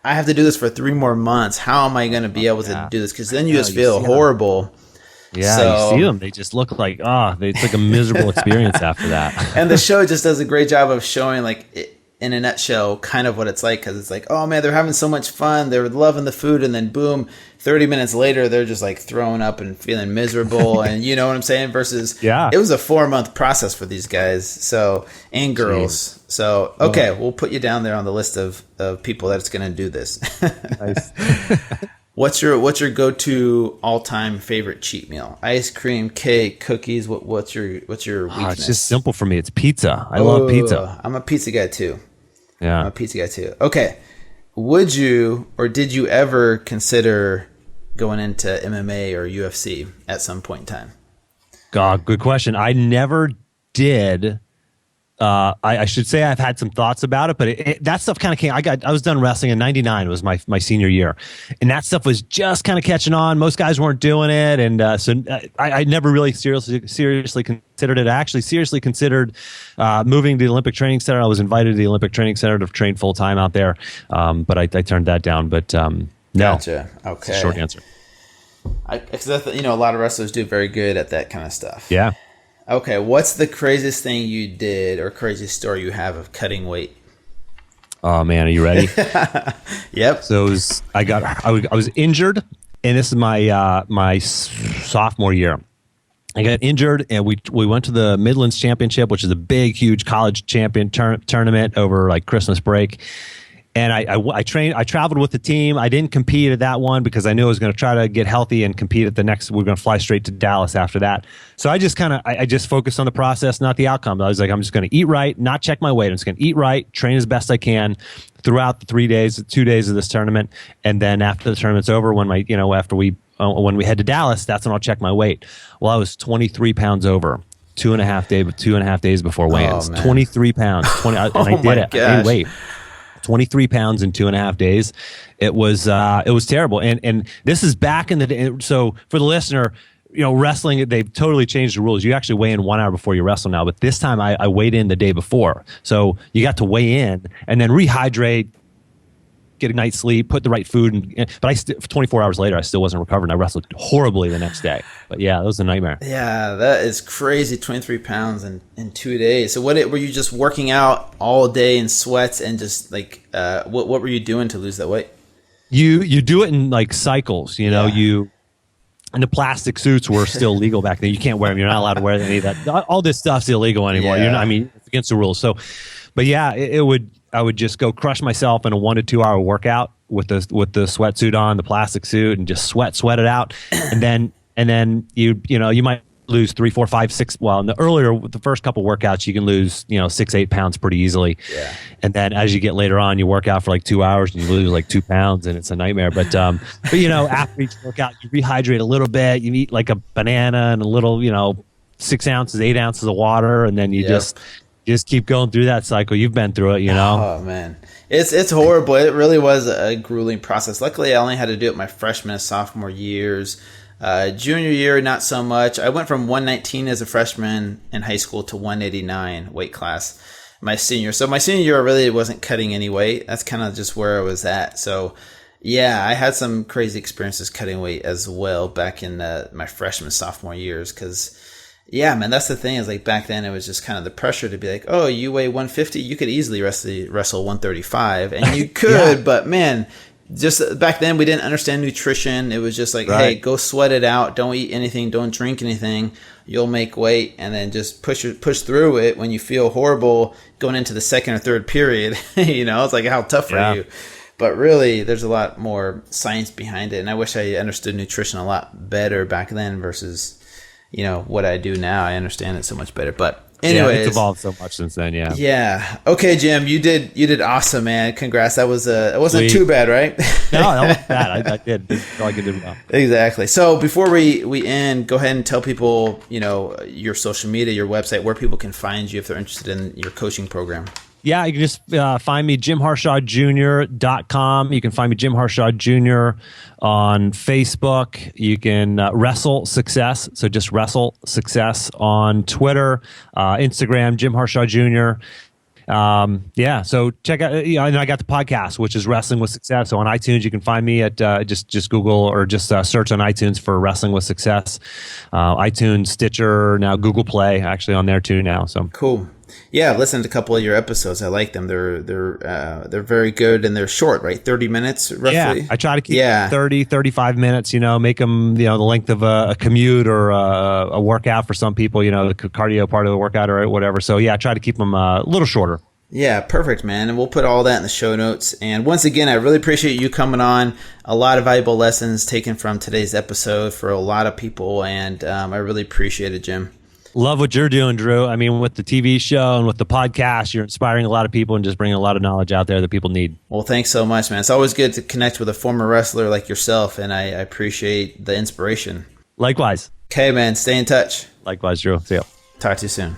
I have to do this for 3 more months. How am I going to be able to do this? Because then you just feel horrible. Yeah, you see them. They just look like, it's like a miserable experience after that. And the show just does a great job of showing, like, in a nutshell, kind of what it's like. Because it's like, oh, man, they're having so much fun. They're loving the food. And then, boom, 30 minutes later, they're just, like, throwing up and feeling miserable. And you know what I'm saying? Versus, it was a 4-month process for these guys and girls. Jeez. So, okay, we'll put you down there on the list of people that's going to do this. Nice. What's your go-to all-time favorite cheat meal? Ice cream, cake, cookies. What's your weakness? It's just simple for me. It's pizza. I love pizza. I'm a pizza guy too. Yeah, I'm a pizza guy too. Okay, would you or did you ever consider going into MMA or UFC at some point in time? God, good question. I never did. I should say I've had some thoughts about it, but that stuff kind of came. I was done wrestling in '99. Was my senior year, and that stuff was just kind of catching on. Most guys weren't doing it, and so I never really seriously considered it. I actually seriously considered moving to the Olympic Training Center. I was invited to the Olympic Training Center to train full time out there, but I turned that down. But no, gotcha. Okay, that's the short answer. Because a lot of wrestlers do very good at that kind of stuff. Yeah. Okay, what's the craziest thing you did or craziest story you have of cutting weight? Oh man, are you ready? Yep. So I was injured, and this is my sophomore year. I got injured, and we went to the Midlands Championship, which is a big, huge college champion tournament over like Christmas break. And I trained. I traveled with the team. I didn't compete at that one because I knew I was going to try to get healthy and compete at the next. We were going to fly straight to Dallas after that. So I just I just focused on the process, not the outcome. I was like, I'm just going to eat right, not check my weight. I'm just going to eat right, train as best I can throughout the 2 days of this tournament. And then after the tournament's over, when we head to Dallas, that's when I'll check my weight. Well, I was 23 pounds over. 2.5 days before weigh-ins. 23 pounds. And I did it. I didn't wait. 23 pounds in 2.5 days. It was terrible. And this is back in the day. So for the listener, wrestling, they've totally changed the rules. You actually weigh in 1 hour before you wrestle now. But this time I weighed in the day before. So you got to weigh in and then rehydrate, get a night's sleep, put the right food in. But 24 hours later, I still wasn't recovered. I wrestled horribly the next day. But yeah, that was a nightmare. Yeah, that is crazy. 23 pounds in 2 days. So were you just working out all day in sweats and just like, what were you doing to lose that weight? You do it in like cycles, and the plastic suits were still legal back then. You can't wear them. You're not allowed to wear any of that. All this stuff's illegal anymore. Yeah. It's against the rules. So, But yeah, I would just go crush myself in a 1 to 2 hour workout with the sweatsuit on, the plastic suit, and just sweat it out. and then you might lose 3, 4, 5, 6. Well, in the first couple workouts, you can lose 6, 8 pounds pretty easily. Yeah. And then as you get later on, you work out for like 2 hours and you lose like 2 pounds, and it's a nightmare. But after each workout, you rehydrate a little bit. You eat like a banana and a little 6 ounces, 8 ounces of water, and then you just keep going through that cycle. You've been through it, Oh man, it's horrible. It really was a grueling process. Luckily, I only had to do it my freshman and sophomore years. Junior year, not so much. I went from 119 as a freshman in high school to 189 weight class my senior. So my senior year, I really wasn't cutting any weight. That's kind of just where I was at. So yeah, I had some crazy experiences cutting weight as well back in my freshman, sophomore years. Cause yeah, man, that's the thing is like back then it was just kind of the pressure to be like, oh, you weigh 150, you could easily wrestle 135, and you could, but man, just back then we didn't understand nutrition. It was just like, hey, go sweat it out. Don't eat anything. Don't drink anything. You'll make weight, and then just push through it. When you feel horrible going into the second or third period, it's like, how tough are you? But really, there's a lot more science behind it, and I wish I understood nutrition a lot better back then versus what I do now. I understand it so much better. But anyways, it's evolved so much since then. Yeah. Okay, Jim, you did awesome, man. Congrats. That was it wasn't too bad, right? No, that wasn't bad. I did. I feel like I did well. Exactly. So before we end, go ahead and tell people, your social media, your website, where people can find you if they're interested in your coaching program. Yeah, you can just find me, JimHarshawJr.com. You can find me, Jim Harshaw Jr. on Facebook. You can Wrestle Success, so just Wrestle Success on Twitter, Instagram, Jim Harshaw Jr. So check out, and I got the podcast, which is Wrestling with Success. So on iTunes, you can find me at just Google or just search on iTunes for Wrestling with Success. iTunes, Stitcher, now Google Play, actually on there too now. So cool. Yeah, I've listened to a couple of your episodes. I like them. They're very good, and they're short, right? 30 minutes roughly. Yeah, I try to keep 30, 35 minutes, make them, the length of a commute or a workout for some people, the cardio part of the workout or whatever. So yeah, I try to keep them a little shorter. Yeah, perfect, man. And we'll put all that in the show notes. And once again, I really appreciate you coming on. A lot of valuable lessons taken from today's episode for a lot of people, and I really appreciate it, Jim. Love what you're doing, Drew. I mean, with the TV show and with the podcast, you're inspiring a lot of people and just bringing a lot of knowledge out there that people need. Well, thanks so much, man. It's always good to connect with a former wrestler like yourself, and I appreciate the inspiration. Likewise. Okay, man. Stay in touch. Likewise, Drew. See ya. Talk to you soon.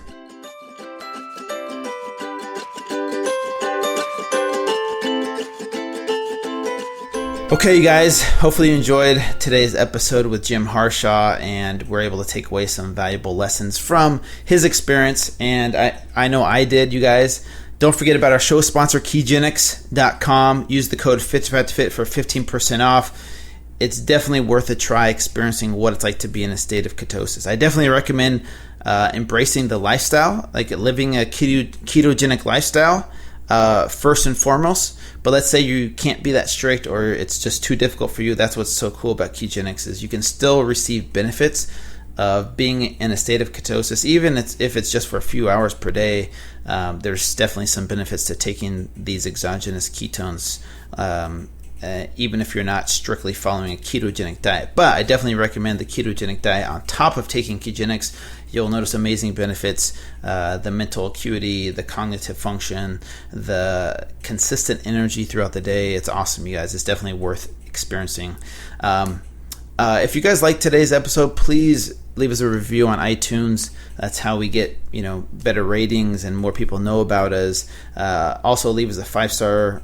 Okay, you guys, hopefully you enjoyed today's episode with Jim Harshaw, and we're able to take away some valuable lessons from his experience, and I know I did, you guys. Don't forget about our show sponsor, Ketogenics.com. Use the code FIT for 15% off. It's definitely worth a try experiencing what it's like to be in a state of ketosis. I definitely recommend embracing the lifestyle, like living a ketogenic lifestyle first and foremost. But let's say you can't be that strict, or it's just too difficult for you. That's what's so cool about ketogenics is you can still receive benefits of being in a state of ketosis, even if it's just for a few hours per day. There's definitely some benefits to taking these exogenous ketones, even if you're not strictly following a ketogenic diet. But I definitely recommend the ketogenic diet on top of taking ketogenics. You'll notice amazing benefits, the mental acuity, the cognitive function, the consistent energy throughout the day. It's awesome, you guys. It's definitely worth experiencing. If you guys like today's episode, please leave us a review on iTunes. That's how we get better ratings and more people know about us. Also, leave us a 5-star.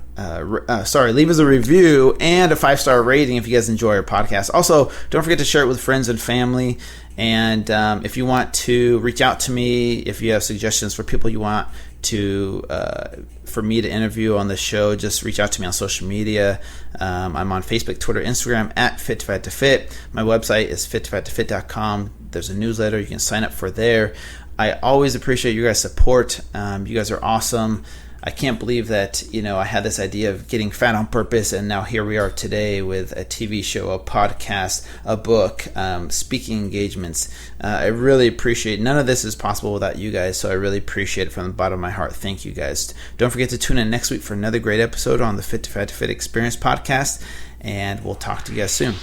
Leave us a review and a 5-star rating if you guys enjoy our podcast. Also, don't forget to share it with friends and family. And if you want to reach out to me, if you have suggestions for people you want to for me to interview on the show, just reach out to me on social media. I'm on Facebook, Twitter, Instagram at Fit2Fit. My website is fit2fit.com. There's a newsletter you can sign up for there. I always appreciate you guys' support. You guys are awesome. I can't believe that, I had this idea of getting fat on purpose, and now here we are today with a TV show, a podcast, a book, speaking engagements. I really appreciate, none of this is possible without you guys, so I really appreciate it from the bottom of my heart. Thank you guys. Don't forget to tune in next week for another great episode on the Fit to Fat to Fit Experience podcast, and we'll talk to you guys soon.